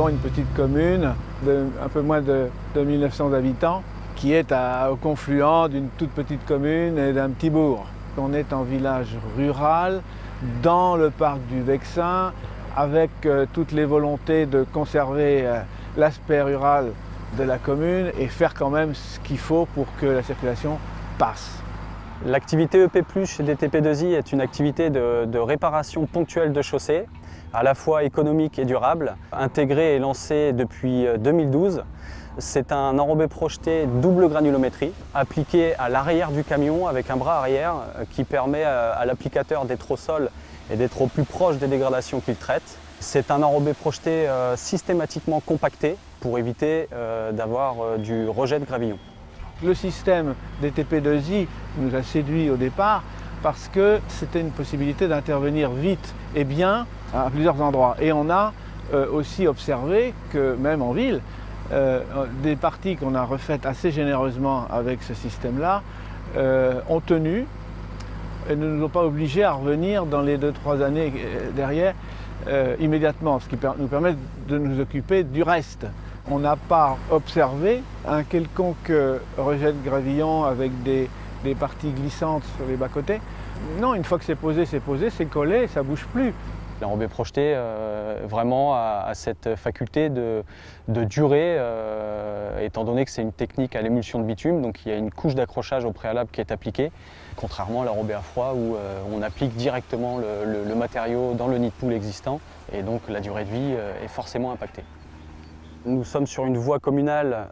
avons une petite commune de un peu moins de 1900 habitants qui est au confluent d'une toute petite commune et d'un petit bourg. On est en village rural, dans le parc du Vexin, avec toutes les volontés de conserver l'aspect rural de la commune et faire quand même ce qu'il faut pour que la circulation passe. L'activité EP+ chez DTP2I est une activité de réparation ponctuelle de chaussées, à la fois économique et durable, intégrée et lancée depuis 2012. C'est un enrobé projeté double granulométrie, appliqué à l'arrière du camion avec un bras arrière qui permet à l'applicateur d'être au sol et d'être au plus proche des dégradations qu'il traite. C'est un enrobé projeté systématiquement compacté pour éviter d'avoir du rejet de gravillon. Le système DTP2I nous a séduit au départ parce que c'était une possibilité d'intervenir vite et bien à plusieurs endroits. Et on a aussi observé que même en ville, des parties qu'on a refaites assez généreusement avec ce système-là ont tenu et ne nous ont pas obligés à revenir dans les 2-3 années derrière immédiatement, ce qui nous permet de nous occuper du reste. On n'a pas observé un quelconque rejet de gravillon avec des parties glissantes sur les bas-côtés. Non, une fois que c'est posé, c'est collé, ça ne bouge plus. L'enrobé projeté vraiment a cette faculté de durer, étant donné que c'est une technique à l'émulsion de bitume, donc il y a une couche d'accrochage au préalable qui est appliquée, contrairement à l'enrobé à froid où on applique directement le matériau dans le nid de poule existant et donc la durée de vie est forcément impactée. Nous sommes sur une voie communale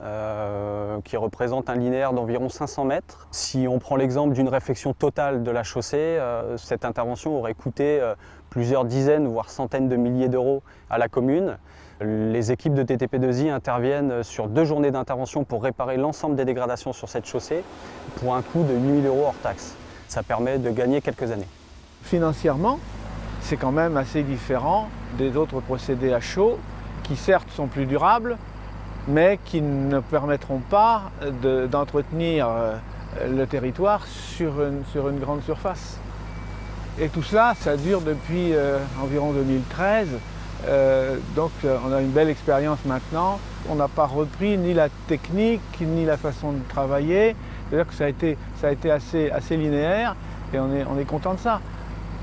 qui représente un linéaire d'environ 500 mètres. Si on prend l'exemple d'une réfection totale de la chaussée, cette intervention aurait coûté plusieurs dizaines, voire centaines de milliers d'euros à la commune. Les équipes de DTP2I interviennent sur 2 journées d'intervention pour réparer l'ensemble des dégradations sur cette chaussée pour un coût de 8 000 € hors taxe. Ça permet de gagner quelques années. Financièrement, c'est quand même assez différent des autres procédés à chaud qui certes sont plus durables, mais qui ne permettront pas d'entretenir le territoire sur une grande surface. Et tout cela, ça dure depuis environ 2013, donc on a une belle expérience maintenant. On n'a pas repris ni la technique, ni la façon de travailler, c'est-à-dire que ça a été assez linéaire et on est content de ça.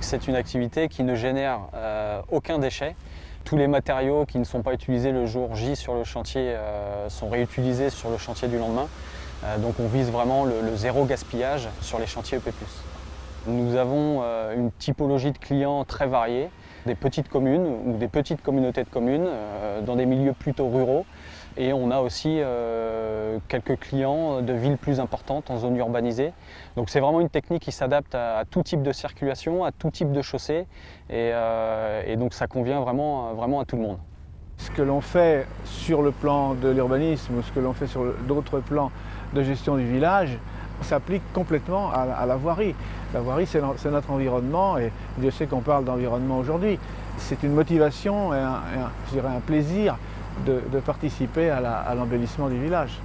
C'est une activité qui ne génère aucun déchet. Tous les matériaux qui ne sont pas utilisés le jour J sur le chantier sont réutilisés sur le chantier du lendemain. Donc on vise vraiment le zéro gaspillage sur les chantiers EP+. Nous avons une typologie de clients très variée, des petites communes ou des petites communautés de communes dans des milieux plutôt ruraux. Et on a aussi quelques clients de villes plus importantes en zone urbanisée. Donc c'est vraiment une technique qui s'adapte à tout type de circulation, à tout type de chaussée. Et donc ça convient vraiment à tout le monde. Ce que l'on fait sur le plan de l'urbanisme ou ce que l'on fait sur d'autres plans de gestion du village s'applique complètement à la voirie. La voirie, c'est notre environnement et Dieu sait qu'on parle d'environnement aujourd'hui. C'est une motivation et je dirais un plaisir de participer à l'embellissement du village.